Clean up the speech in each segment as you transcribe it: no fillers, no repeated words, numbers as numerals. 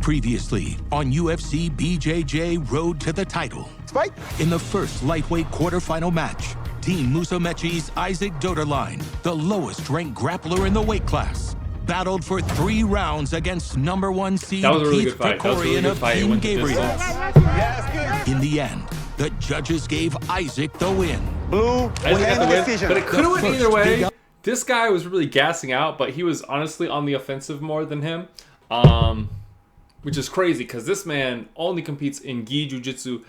Previously on UFC BJJ Road to the Title. Fight. In the first lightweight quarterfinal match, Team Musumeci's Isaac Doederlein, the lowest-ranked grappler in the weight class, battled for 3 rounds against #1 seed Keith Krikorian of Team Gabriel. In the end, the judges gave Isaac the win. Blue, Isaac got the win, decision. but it could have went either way. This guy was really gassing out, but he was honestly on the offensive more than him, which is crazy because this man only competes in gi jiu-jitsu,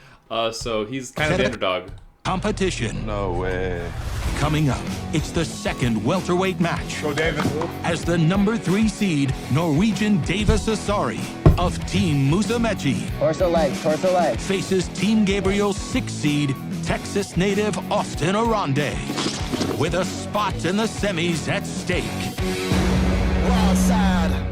so he's kind of the underdog. Competition. No way. Coming up, it's the second welterweight match. Go, David. As the #3 seed, Norwegian Davis Asari of Team Musumeci Torso leg, torso leg. faces Team Gabriel's 6th seed, Texas native Austin Arande, with a spot in the semis at stake. Wild side.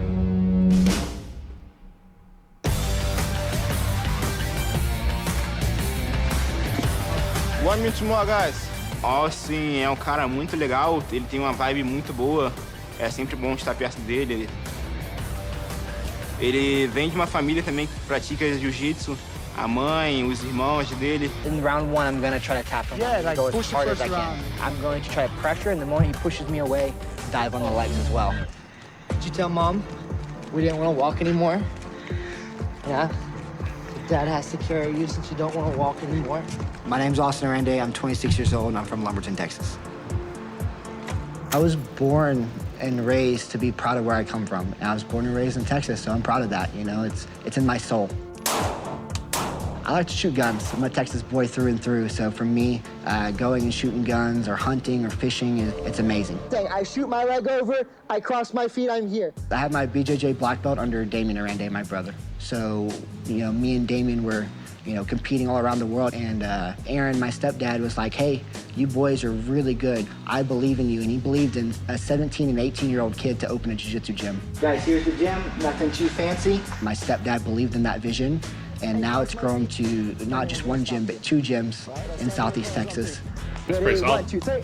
One minute more, guys. Austin é um cara muito legal, ele tem uma vibe muito boa. É sempre bom estar perto dele. Ele vem de uma família também que pratica jiu-jitsu. A mãe, os irmãos dele. In round 1, I'm gonna try to tap him. Yeah, like go as push the hard as first I can. round. I'm going to try to pressure, and the moment he pushes me away, dive on the legs as well. Did you tell Mom we didn't want to walk anymore? Yeah? Dad has to carry you since you don't want to walk anymore? My name's Austin Arande. I'm 26 years old, and I'm from Lumberton, Texas. I was born and raised to be proud of where I come from. And I was born and raised in Texas, so I'm proud of that. You know, it's in my soul. I like to shoot guns. I'm a Texas boy through and through, so for me, going and shooting guns or hunting or fishing, it's amazing. I shoot my leg over, I cross my feet, I'm here. I have my BJJ black belt under Damien Arande, my brother. So, you know, me and Damien were, you know, competing all around the world, and Aaron, my stepdad, was like, hey, you boys are really good. I believe in you, and he believed in a 17 and 18-year-old kid to open a jiu-jitsu gym. Guys, here's the gym. Nothing too fancy. My stepdad believed in that vision, and now it's grown to not just 1 gym, but 2 gyms in Southeast Texas. It's pretty solid. 1, 2, 3.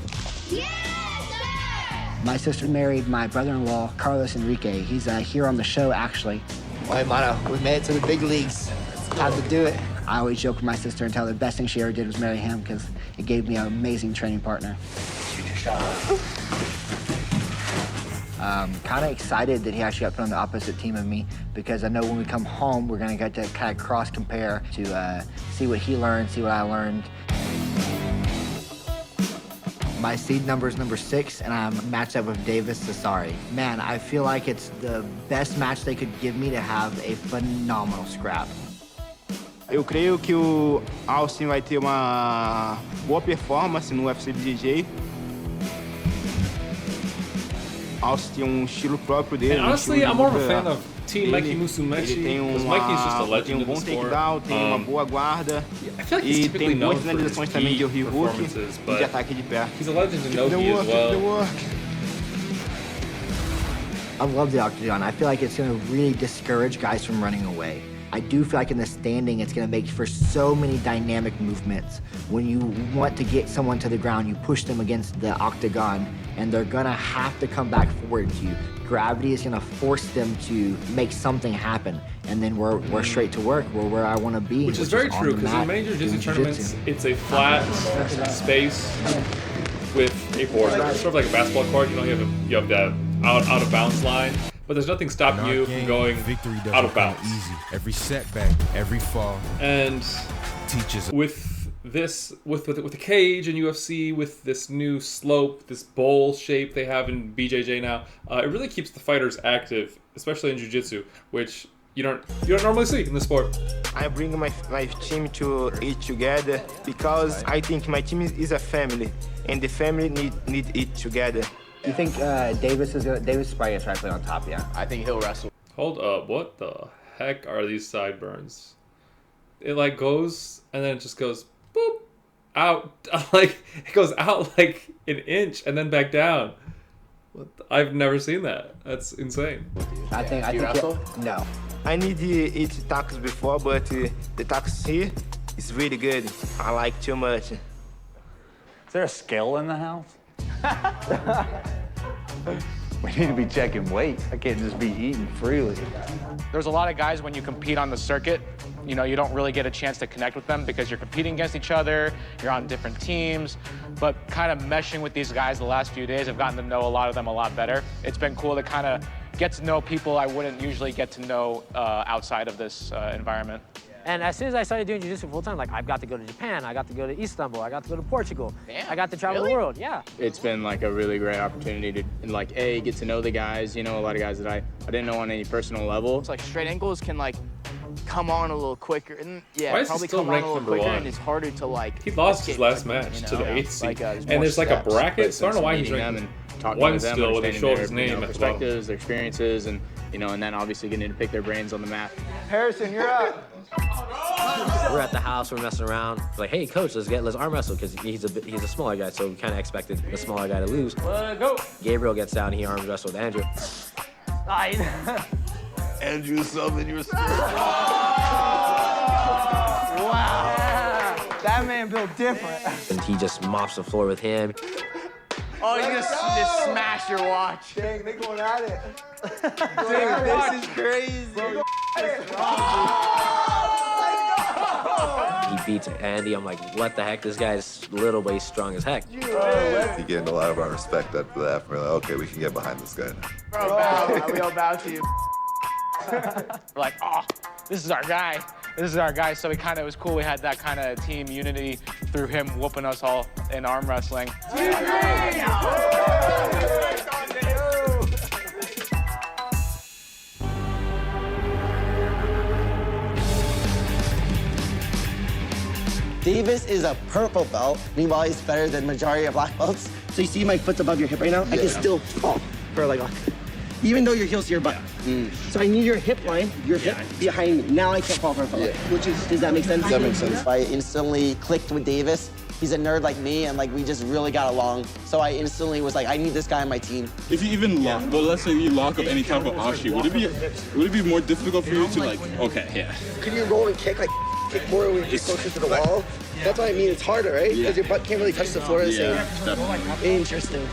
My sister married my brother-in-law, Carlos Enrique. He's here on the show, actually. Hey, Mano, we made it to the big leagues. Had to do it. I always joke with my sister and tell her the best thing she ever did was marry him because it gave me an amazing training partner. Kind of excited that he actually got put on the opposite team of me because I know when we come home, we're going to get to kind of cross-compare to see what he learned, see what I learned. My seed number is number 6, and I'm matched up with Davis Asari. Man, I feel like it's the best match they could give me to have a phenomenal scrap. Eu creio que o Austin vai ter uma boa performance no UFC BJJ. Austin tem estilo próprio dele. And honestly, I'm more of a fan of Team Mikey Musumeci, Ele tem because Mikey's just a legend tem in bom the sport. takedown, tem uma boa guarda. I feel like he's E typically tem known boas for his finalizações também de gi hook performances, e de but ataque de pé. he's a legend in no-gi as well. I love the octagon. I feel like it's going to really discourage guys from running away. I do feel like in the standing, it's going to make for so many dynamic movements. When you want to get someone to the ground, you push them against the octagon, and they're going to have to come back forward to you. Gravity is going to force them to make something happen, and then we're straight to work. We're where I want to be. Which is very true, because in many jiu-jitsu tournaments, it's a flat space with a board. It's sort of like a basketball court. You know, you have the out of bounds line, but there's nothing stopping you from going out of bounds. Easy. Every setback, every fall, And teaches. with this, with the cage in UFC, with this new slope, this bowl shape they have in BJJ now, it really keeps the fighters active, especially in jiu-jitsu, which you don't normally see in the sport. I bring my team to eat together because I think my team is a family, and the family need eat together. You think Davis is probably gonna try to play on top? Yeah. I think he'll wrestle. Hold up, what the heck are these sideburns? It like goes and then it just goes boop out, like it goes out like an inch and then back down. I've never seen that. That's insane. I think no. I need to eat tacos before, but the tacos here is really good. I like too much. Is there a scale in the house? We need to be checking weight. I can't just be eating freely. There's a lot of guys when you compete on the circuit, you know, you don't really get a chance to connect with them because you're competing against each other, you're on different teams, but kind of meshing with these guys the last few days, I've gotten to know a lot of them a lot better. It's been cool to kind of get to know people I wouldn't usually get to know outside of this environment. And as soon as I started doing jiu-jitsu full-time, like, I've got to go to Japan, I got to go to Istanbul, I got to go to Portugal. Damn, I got to travel the world, yeah. It's been like a really great opportunity to like, A, get to know the guys, you know, a lot of guys that I didn't know on any personal level. It's like straight ankles can like come on a little quicker, and yeah, Why is he probably still come on a ranked little number quicker, one? and it's harder to like. He lost his escape last quickly, match you to know? the 8th seed. there's And more there's like a steps. bracket, so I don't know why he's Meeting them ranked and talking one with them, still with a understanding shoulders their, you name know, as well. perspectives, their experiences, and you know, and then obviously getting to pick their brains on the mat. Harrison, you're up. We're at the house, we're messing around. Like, hey, coach, let's arm wrestle, because he's a smaller guy, so we kind of expected the smaller guy to lose. Go! Gabriel gets down, he arm wrestles with Andrew. Andrew Sullivan, you're Wow. That man built different. And he just mops the floor with him. Oh, you just smash your watch. Dang, they going at it. Dude, this is crazy. He beats Andy. I'm like, what the heck? This guy's little, but he's strong as heck. He gained a lot of our respect after that. We're like, okay, we can get behind this guy now. We all bow to you. We're like, oh, this is our guy. This is our guy. So it was cool. We had that kind of team unity through him whooping us all in arm wrestling. Davis is a purple belt. Meanwhile, he's better than majority of black belts. So you see my foot's above your hip right now? I can still pump for a leg lock. Even though your heel's to your butt. So I need your hip line, your hip behind me. Now I can't fall for a foot. Does that make sense? That makes sense. I instantly clicked with Davis. He's a nerd like me, and like we just really got along. So I instantly was like, I need this guy on my team. If you even lock, well, let's say you lock up any type of offshoot, would it be more difficult for you to like, okay, yeah. Can you roll and kick kick more when you get closer to the wall? That's what I mean. It's harder, right? Because your butt can't really touch the floor the same. Definitely. Interesting.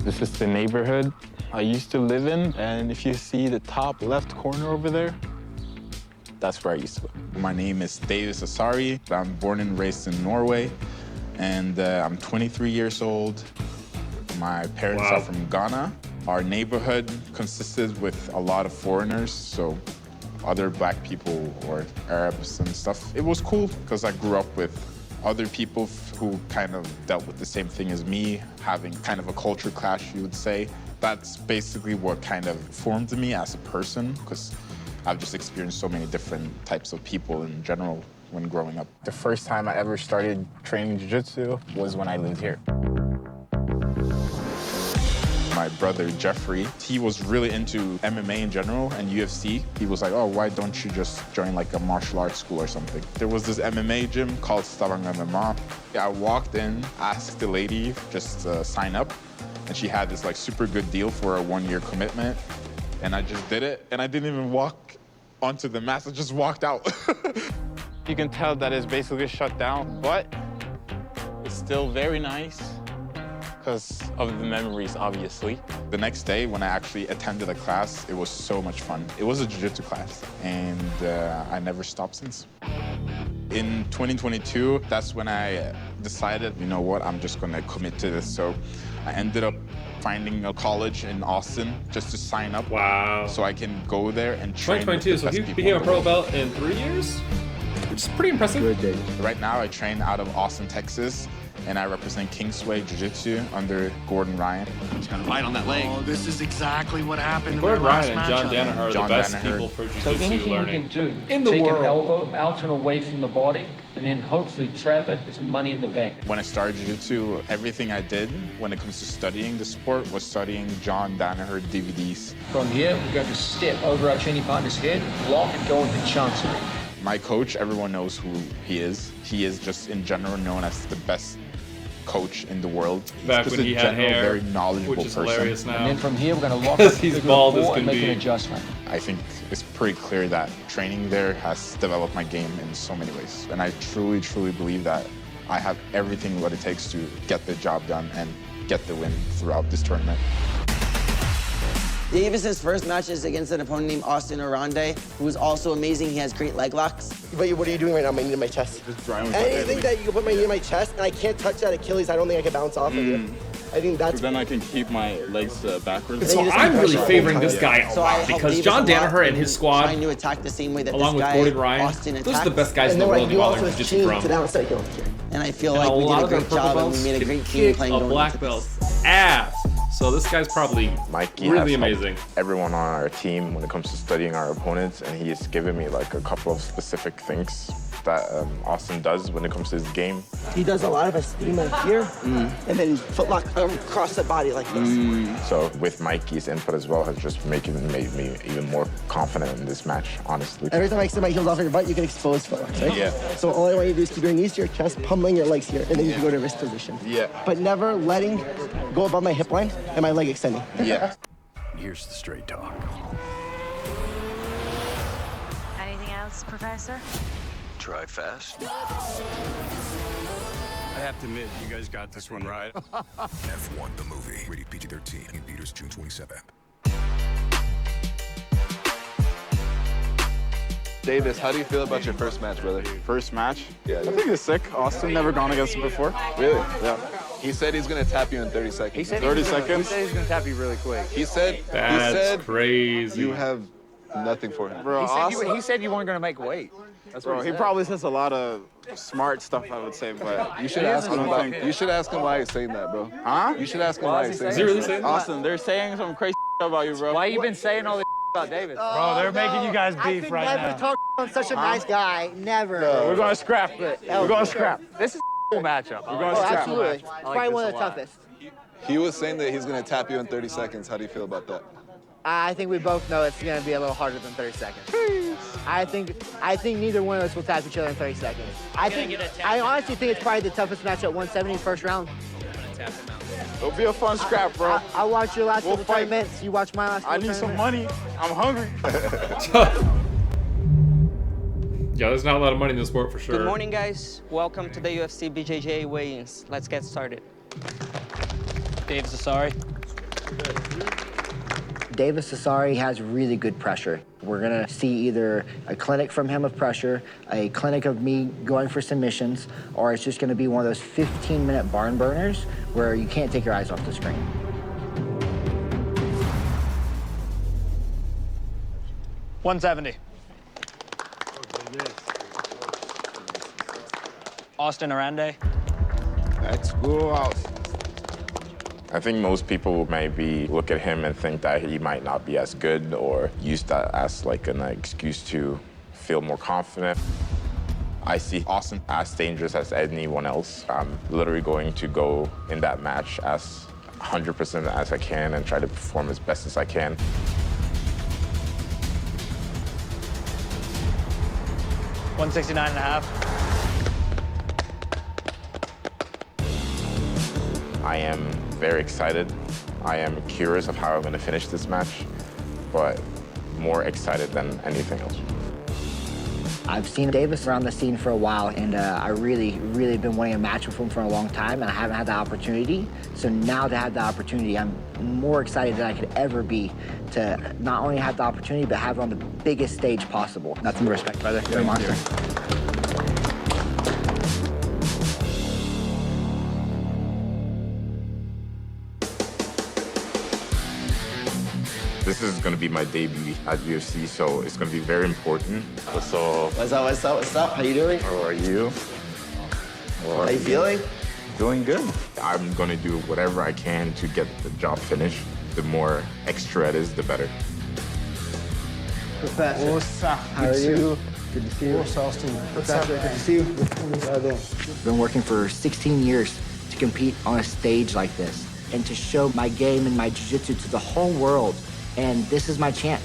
This is the neighborhood I used to live in, and if you see the top left corner over there, that's where I used to live. My name is Davis Asari. I'm born and raised in Norway, and I'm 23 years old. My parents are from Ghana. Our neighborhood consisted with a lot of foreigners, so other black people or Arabs and stuff. It was cool because I grew up with other people who kind of dealt with the same thing as me, having kind of a culture clash, you would say. That's basically what kind of formed me as a person, because I've just experienced so many different types of people in general when growing up. The first time I ever started training jiu-jitsu was when I lived here. My brother, Jeffrey, he was really into MMA in general and UFC. He was like, oh, why don't you just join like a martial arts school or something? There was this MMA gym called Stavanger MMA. I walked in, asked the lady just to sign up, and she had this like super good deal for a 1-year commitment. And I just did it, and I didn't even walk onto the mat, I just walked out. You can tell that it's basically shut down, but it's still very nice because of the memories, obviously. The next day, when I actually attended a class, it was so much fun. It was a jiu-jitsu class, and I never stopped since. In 2022, that's when I decided, you know what, I'm just gonna commit to this. So I ended up finding a college in Austin just to sign up. Wow. So I can go there and train 2022, so he became a pro belt in 3 years? Which is pretty impressive. Right now, I train out of Austin, Texas, and I represent Kingsway Jiu-Jitsu under Gordon Ryan. He's got a bite on that leg. Oh, this is exactly what happened in Gordon the last Ryan and match. John Danaher are the best people for jiu-jitsu learning in the take world. an elbow out and away from the body, and then hopefully trap it with money in the bank. When I started jiu-jitsu, everything I did when it comes to studying the sport was studying John Danaher DVDs. From here, we're going to step over our training partner's head, lock, and go into chancery. My coach, everyone knows who he is. He is just in general known as the best coach in the world. Back just when he had hair, very knowledgeable which is person. hilarious now. And then from here, we're going to lock Because up he's figure bald as four can and make be. an adjustment. I think it's pretty clear that training there has developed my game in so many ways. And I truly, truly believe that I have everything what it takes to get the job done and get the win throughout this tournament. Davis's first match is against an opponent named Austin Arande, who is also amazing. He has great leg locks. But what are you doing right now? My knee in my chest. Just drawing. Anything that you can put my knee in my chest and I can't touch that Achilles, I don't think I can bounce off of you. I think that's. So then I can keep my legs backwards. So I'm really favoring this guy a lot because John Danaher and his squad, trying to attack the same way that along this with guy, Gordon Ryan, Austin those are the best guys in the world while they're just drum. And I feel like we did a great job and we made a great game playing a black belt's ass. So this guy's probably really amazing. Everyone on our team when it comes to studying our opponents, and he's given me like a couple of specific things that Austin does when it comes to his game. He does a lot of estima here, and then footlock across the body like this. So with Mikey's input as well has just made me even more confident in this match, honestly. Every time I extend my heels off your butt, you can expose footlocks, right? Yeah. So all I want you to do is keep your knees to your chest, pummeling your legs here, and then you can go to wrist position. Yeah. But never letting go above my hip line and my leg extending. Yeah. Here's the straight talk. Anything else, Professor? Try fast. I have to admit, you guys got this one right. F1 the movie. Rated PG-13 in theaters June 27th. Davis, how do you feel about your first match, brother? First match? Yeah. I think it's sick. Austin, never gone against him before. Really? Yeah. He said he's gonna tap you in 30 seconds. He said 30 seconds? He said he's gonna tap you really quick. He said That's crazy. You have nothing for him. Bro, He said you weren't gonna make weight. That's what bro, he probably says a lot of smart stuff, I would say, but You should ask him about. You should ask him why he's saying that, bro. Huh? You should ask him why he's saying Is he that. really saying that? Austin, they're saying some crazy about you, bro. Why you been saying all this about Davis? Bro, they're making you guys beef I right never now. talk on such a nice guy. Never. We're gonna scrap. We're gonna scrap. This is a matchup. We're gonna Oh, scrap. absolutely. Probably one of the toughest. He was saying that he's gonna tap you in 30 seconds. How do you feel about that? I think we both know it's going to be a little harder than 30 seconds. I think neither one of us will tap each other in 30 seconds. I honestly think it's probably the toughest match at 170 first round. It'll be a fun scrap, bro. I'll watch your last We'll 20 fight. minutes. You watch my last 20 I need some minutes. money. I'm hungry. Yeah, there's not a lot of money in this sport for sure. Good morning, guys. Welcome to the UFC BJJ weigh-ins. Let's get started. Dave Sassari. Davis Sassari has really good pressure. We're gonna see either a clinic from him of pressure, a clinic of me going for submissions, or it's just gonna be one of those 15-minute barn burners where you can't take your eyes off the screen. $170. Austin Arande. Let's go out. I think most people maybe look at him and think that he might not be as good or use that as like an excuse to feel more confident. I see Austin as dangerous as anyone else. I'm literally going to go in that match as 100% as I can and try to perform as best as I can. $169.5. I am very excited. I am curious of how I'm going to finish this match, but more excited than anything else. I've seen Davis around the scene for a while, and I really been wanting a match with him for a long time, and I haven't had the opportunity. So now to have the opportunity, I'm more excited than I could ever be to not only have the opportunity, but have it on the biggest stage possible. Nothing but respect, brother. You're a monster. This is going to be my debut at UFC, so it's going to be very important. So, What's up? How you doing? how are you? How you feeling? Doing good. I'm going to do whatever I can to get the job finished. The more extra it is, the better. Professor. What's up? How are you? Good to see you. What's Austin? Professor, good to see you. Been working for 16 years to compete on a stage like this and to show my game and my jiu-jitsu to the whole world. And this is my chance.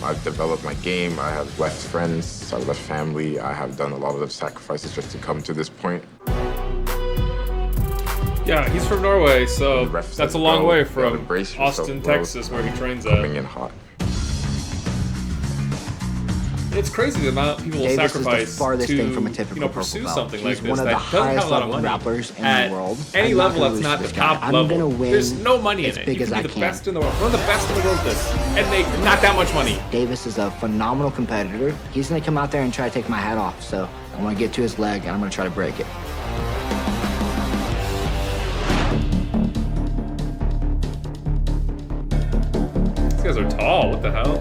I've developed my game. I have left friends. I've left family. I have done a lot of sacrifices just to come to this point. Yeah, he's from Norway, so that's a long way from brace yourself, Austin, bro. Texas, where he trains at. Coming in hot. It's crazy the amount people will Davis sacrifice is the farthest to thing from a typical pursue purple belt. something He's like one this of that the doesn't have highest a lot of level money grapplers in at the world. any I'm not level gonna that's lose not to the this guy. top I'm level. gonna win There's no money as in it. big You as can I be the can. best in the world, one of the best in the world at this, and make not that much money. Davis is a phenomenal competitor. He's gonna come out there and try to take my hat off. So I'm gonna get to his leg and I'm gonna try to break it. These guys are tall. What the hell?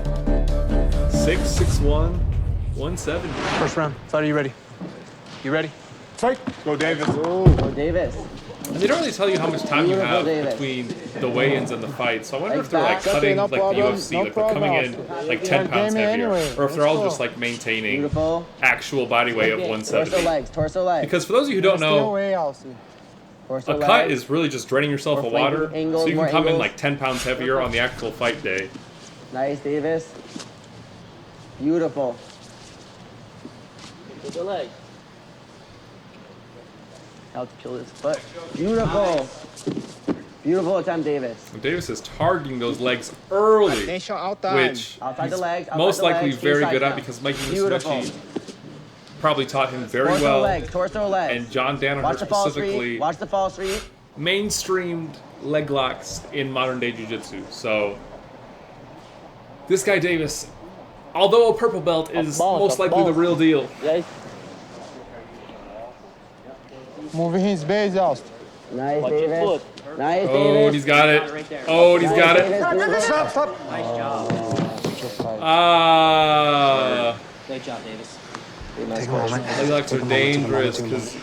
6'1", 170. First round. Fight, are you ready? You ready? Fight. Go, Davis. Go Davis. And they don't really tell you how much time you Beautiful, have Davis. between the weigh-ins and the fight. So I wonder if they're like Exactly. cutting No like problem, the UFC, no like they're coming in like 10 pounds heavier, or if they're all just like maintaining actual body weight of 170. Torso legs, torso legs. Because for those of you who don't know, Torso a cut legs. is really just draining yourself More of water, flanking angles, so you can more come in angles. like 10 pounds heavier on the actual fight day. Nice, Davis. Beautiful. With the leg. How to kill his foot. Beautiful. Beautiful attempt, Davis. Davis is targeting those legs early, Attention, outside. which Outside the he's legs, outside most the likely legs, very inside good at jump. because Mikey Beautiful. Musumeci probably taught him very Torso well. legs, torso legs. And John Danaher Watch the fall specifically street. Watch the fall street. mainstreamed leg locks in modern day jiu-jitsu. So this guy Davis, although a purple belt, is most likely the real deal. Yes. Moving his base out. Nice, Davis. Nice, Oh, Davis. and he's got it. Oh, and he's got it. Stop, stop. Nice job. Ah. Great job, Davis. Take a moment. Leg locks are dangerous because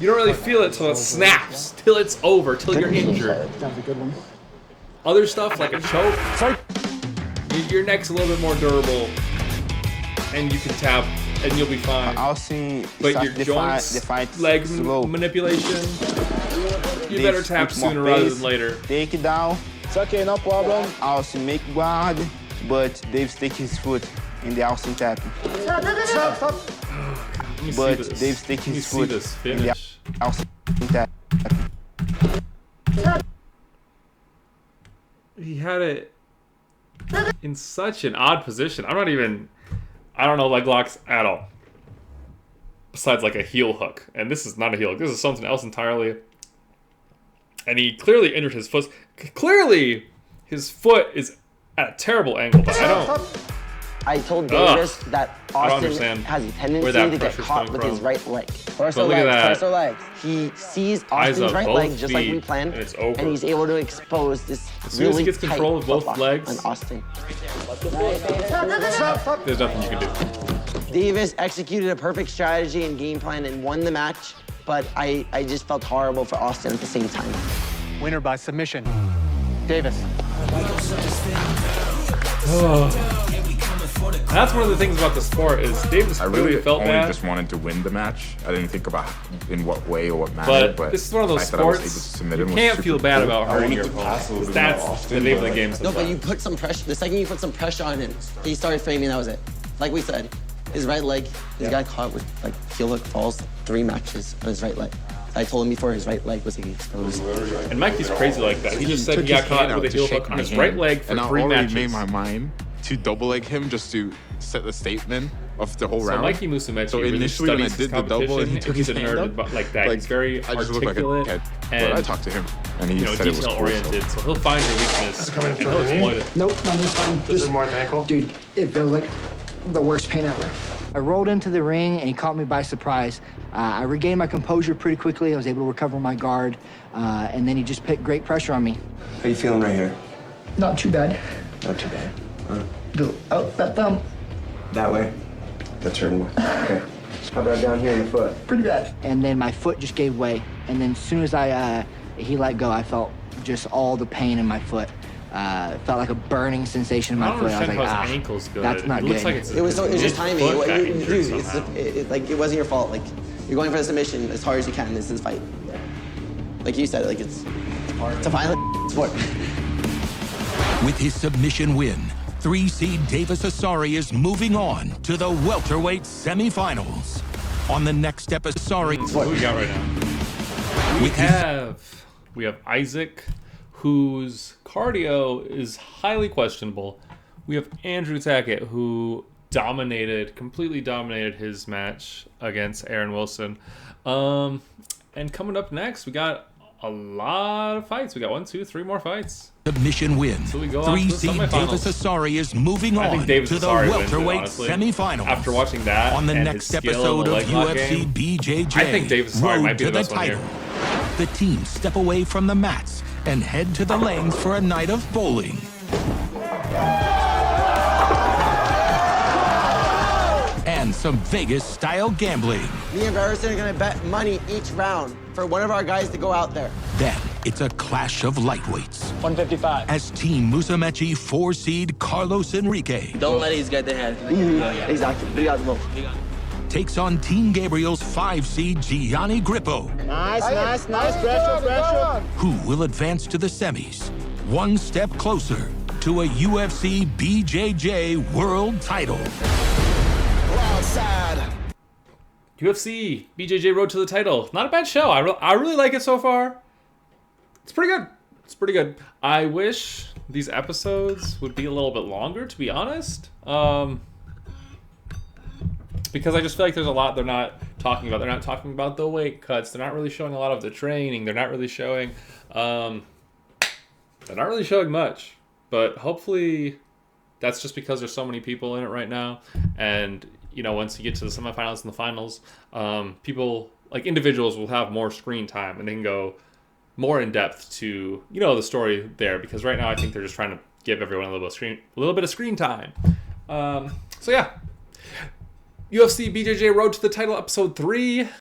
you don't really feel it till it snaps, till it's over, till you're injured. That's a good one. Other stuff like a choke, your neck's a little bit more durable, and you can tap, and you'll be fine. But your joints, leg manipulation, you better tap sooner rather than later. Take it down. It's okay, no problem. Also make guard, but Davis take his foot in the Austin tap. Stop, stop. Let me But see this. Davis take Let me his see foot this in the finish. Austin tap. He had it in such an odd position. I don't know leg locks at all. Besides like a heel hook. And this is not a heel hook. This is something else entirely. And he clearly injured his foot. Clearly, his foot is at a terrible angle, but I don't... I told Davis that I don't Austin understand has a where tendency that to get pressure's caught coming with from. his right leg. But Torso look at legs, that. torso legs. He sees Eyes Austin's up right both leg just like we feet, planned, and it's over. and he's able to expose this As soon as really he gets control tight of both footlock legs, on Austin. there's nothing you can do. Davis executed a perfect strategy and game plan and won the match, but I just felt horrible for Austin at the same time. Winner by submission. Davis. That's one of the things about the sport is Davis I clearly really felt only that. just wanted to win the match. I didn't think about in what way or what manner. But this is one of the those fact that I was sports able to submit you him was can't super feel bad cool. about I hurting wanted your to pass a opponent. little bit That's more the often, name of the but- game No, sometimes. but you put some pressure. The second you put some pressure on him, he started framing. That was it. Like we said, his right leg. He got caught with like heel hook falls 3 matches on his right leg. I told him before his right leg was exposed. And Mikey's crazy like that. He just said he got caught with a heel hook on his right leg for and I 3 already matches. made my mind to double leg him just to set the statement of the whole So round. Mikey Musumeci So really initially when I studies did the double and he took his he's a hand nerd up, like that. He's very I just looked like a articulate kid. and But I talked to him and he said it was detail cool. oriented. So he'll find your weakness and he'll exploit it. Nope, no, that's fine. This is more than ankle. Dude, it feels like the worst pain ever. I rolled into the ring and he caught me by surprise. I regained my composure pretty quickly. I was able to recover my guard, and then he just put great pressure on me. How you feeling right here? Not too bad. Not too bad. Go out that thumb. That way. That's hurting more. Okay. How about down here in the foot? Pretty bad. And then my foot just gave way. And then as soon as he let go, I felt just all the pain in my foot. Felt like a burning sensation in I my don't foot. I was understand like, how his ankle's good. that's not It looks good. like it's It was just timing. foot got injured Dude, somehow. it wasn't your fault. Like you're going for the submission as hard as you can. This is fight. Like you said, like it's a violent sport. With his submission win, 3-seed Davis Asari is moving on to the welterweight semifinals. On the next step, Asari. What do we got right now? We have Isaac, whose cardio is highly questionable. We have Andrew Tackett, who completely dominated his match against Aaron Wilson. And coming up next, we got a lot of fights. We got 1, 2, 3 more fights. Submission win. So we go on to the 3-seed semifinals. Davis Asari is moving I on think Davis to the Asari wins it, welterweight honestly. semifinals. After watching that on the and next his skill episode in of the leg lock UFC game, BJJ, I think Davis Asari Road might be to the the best one here. title. The teams step away from the mats and head to the lanes for a night of bowling. And some Vegas-style gambling. Me and Barrison are gonna bet money each round for one of our guys to go out there. Then it's a clash of lightweights. 155. As Team Musamechi 4-seed Carlos Enrique Don't let these get their head. Exactly. Obrigado, takes on Team Gabriel's 5-seed Gianni Grippo, Nice. Pressure. who will advance to the semis, one step closer to a UFC BJJ world title. UFC BJJ Road to the title. Not a bad show. I really like it so far. It's pretty good. It's pretty good. I wish these episodes would be a little bit longer, to be honest. Because I just feel like there's a lot they're not talking about. They're not talking about the weight cuts. They're not really showing a lot of the training. They're not really showing much. But hopefully that's just because there's so many people in it right now. And, you know, once you get to the semifinals and the finals, people, like individuals, will have more screen time and they can go more in depth to, you know, the story there. Because right now I think they're just trying to give everyone a little bit of screen time. So yeah. UFC BJJ Road to the Title Episode 3.